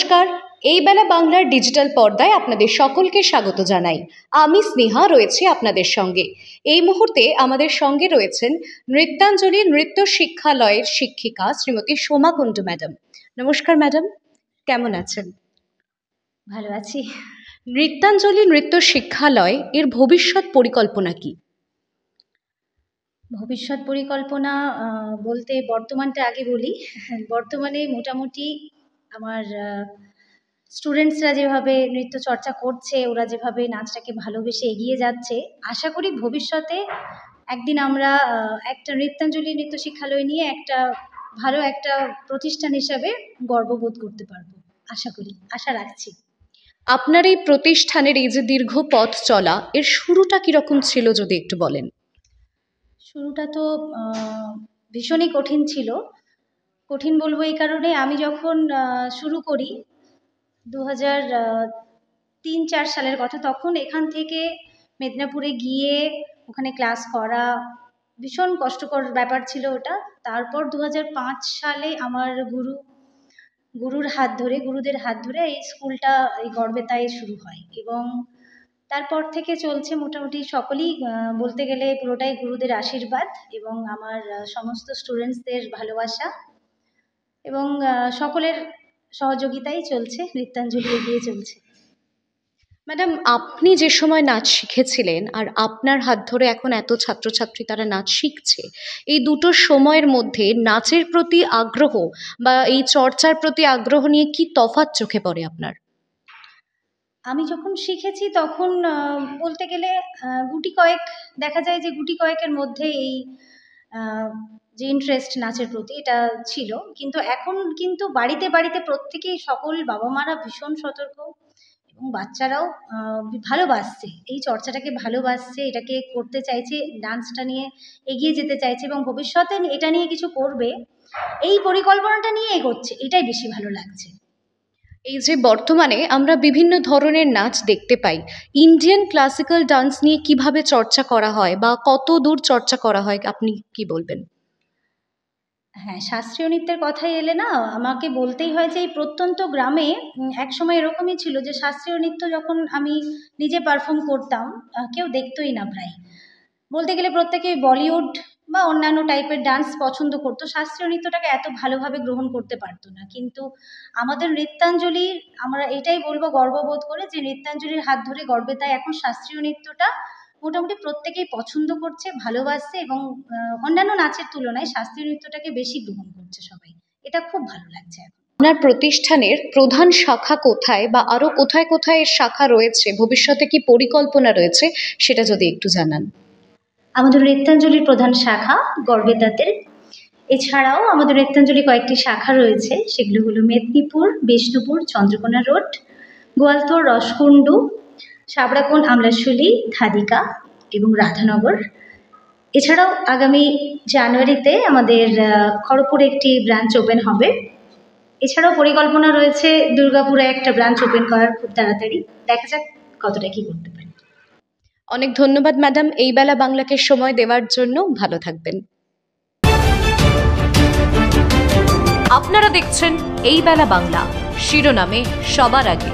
নমস্কার। এই বেলা বাংলার ডিজিটাল পর্দায় আপনাদের সকলকে স্বাগত জানাই। আমি স্নেহা রয়েছি আপনাদের সঙ্গে। এই মুহূর্তে আমাদের সঙ্গে রয়েছেন নৃত্যাঞ্জলি নৃত্য শিক্ষালয়ের শিক্ষিকা শ্রীমতী সোমা কুণ্ডু ম্যাডাম। নমস্কার ম্যাডাম, কেমন আছেন? ভালো আছি। নৃত্যাঞ্জলি নৃত্য শিক্ষালয় এর ভবিষ্যৎ পরিকল্পনা কি? ভবিষ্যৎ পরিকল্পনা বলতে বর্তমানটা আগে বলি। বর্তমানে মোটামুটি আমার স্টুডেন্টসরা যেভাবে নৃত্য চর্চা করছে, ওরা যেভাবে নাচটাকে ভালোবেসে এগিয়ে যাচ্ছে, আশা করি ভবিষ্যতে একদিন আমরা একটা নৃত্যাঞ্জলি নৃত্য শিক্ষালয় নিয়ে ভালো একটা প্রতিষ্ঠান হিসাবে গর্ববোধ করতে পারবো। আশা করি, আশা রাখছি। আপনার এই প্রতিষ্ঠানের এই যে দীর্ঘ পথ চলা, এর শুরুটা কিরকম ছিল যদি একটু বলেন। শুরুটা তো ভীষণই কঠিন ছিল। কঠিন বলবো এই কারণে, আমি যখন শুরু করি 2003-04 সালের কথা, তখন এখান থেকে মেদিনীপুরে গিয়ে ওখানে ক্লাস করা ভীষণ কষ্টকর ব্যাপার ছিল ওটা। তারপর 2005 সালে আমার গুরুদের হাত ধরে এই স্কুলটা এই গড়বেতায় শুরু হয়, এবং তারপর থেকে চলছে মোটামুটি। সকলেই বলতে গেলে পুরোটাই গুরুদের আশীর্বাদ এবং আমার সমস্ত স্টুডেন্টসদের ভালোবাসা এবং সকলের সহযোগিতাই চলছে, নৃত্যাঞ্জলি এগিয়ে চলছে। ম্যাডাম, আপনি যে সময় নাচ শিখেছিলেন আর আপনার হাত ধরে এখন এত ছাত্রছাত্রী তারা নাচ শিখছে, এই দুটো সময়ের মধ্যে নাচের প্রতি আগ্রহ বা এই চর্চার প্রতি আগ্রহ নিয়ে কি তফাৎ চোখে পড়ে আপনার? আমি যখন শিখেছি তখন বলতে গেলে দেখা যায় যে গুটি কয়েকের মধ্যে এই যে ইন্টারেস্ট নাচের প্রতি এটা ছিল, কিন্তু এখন কিন্তু বাড়িতে বাড়িতে প্রত্যেকেই, সকল বাবা মারা ভীষণ সতর্ক এবং বাচ্চারাও ভালোবাসছে এই চর্চাটাকে, ভালোবাসছে, এটাকে করতে চাইছে, ডান্সটা নিয়ে এগিয়ে যেতে চাইছে এবং ভবিষ্যতে এটা নিয়ে কিছু করবে, এই পরিকল্পনাটা নিয়ে এগোচ্ছে। এটাই বেশি ভালো লাগছে। এই যে বর্তমানে আমরা বিভিন্ন ধরনের নাচ দেখতে পাই, ইন্ডিয়ান ক্লাসিক্যাল ডান্স নিয়ে কিভাবে চর্চা করা হয় বা কত দূর চর্চা করা হয়, আপনি কি বলবেন? হ্যাঁ, শাস্ত্রীয় নৃত্যের কথাই এলে না, আমাকে বলতেই হয় যে এই প্রত্যন্ত গ্রামে একসময় এরকমই ছিল যে শাস্ত্রীয় নৃত্য যখন আমি নিজে পারফর্ম করতাম, কেউ দেখতোই না প্রায়। বলতে গেলে প্রত্যেকে বলিউড বা অন্যান্য টাইপের ডান্স পছন্দ করতো, শাস্ত্রীয় নৃত্যটাকে এত ভালোভাবে গ্রহণ করতে পারতো না। কিন্তু আমাদের নৃত্যাঞ্জলির, আমরা এটাই বলবো গর্ববোধ করে যে নৃত্যাঞ্জলির হাত ধরে গর্বে এখন শাস্ত্রীয় নৃত্যটা মোটামুটি প্রত্যেকেই পছন্দ করছে, ভালোবাসছে এবং অন্যান্য নাচের তুলনায় শাস্ত্রীয় নৃত্যটাকে বেশি গ্রহণ করছে সবাই। এটা খুব ভালো লাগছে এখন। আপনার প্রতিষ্ঠানের প্রধান শাখা কোথায় বা আরো কোথায় কোথায় এর শাখা রয়েছে, ভবিষ্যতে কি পরিকল্পনা রয়েছে, সেটা যদি একটু জানান। আমাদের নৃত্যাঞ্জলির প্রধান শাখা গড়বেতাতে। এছাড়াও আমাদের নৃত্যাঞ্জলি কয়েকটি শাখা রয়েছে, সেগুলো হলো মেদিনীপুর, বিষ্ণুপুর, চন্দ্রকোনা রোড, গোয়ালতোড়, রসকুণ্ডু, সাবরাকোণ, আমলাশুলি, ধাদিকা এবং রাধানগর। এছাড়াও আগামী জানুয়ারিতে আমাদের খড়গপুরে একটি ব্রাঞ্চ ওপেন হবে। এছাড়াও পরিকল্পনা রয়েছে দুর্গাপুরে একটা ব্রাঞ্চ ওপেন করার খুব তাড়াতাড়ি। দেখা যাক কতটা কি করতে পারি। অনেক ধন্যবাদ ম্যাডাম, এই বেলা বাংলাকে সময় দেওয়ার জন্য। ভালো থাকবেন। আপনারা দেখছেন এই বেলা বাংলা, শিরোনামে সবার আগে।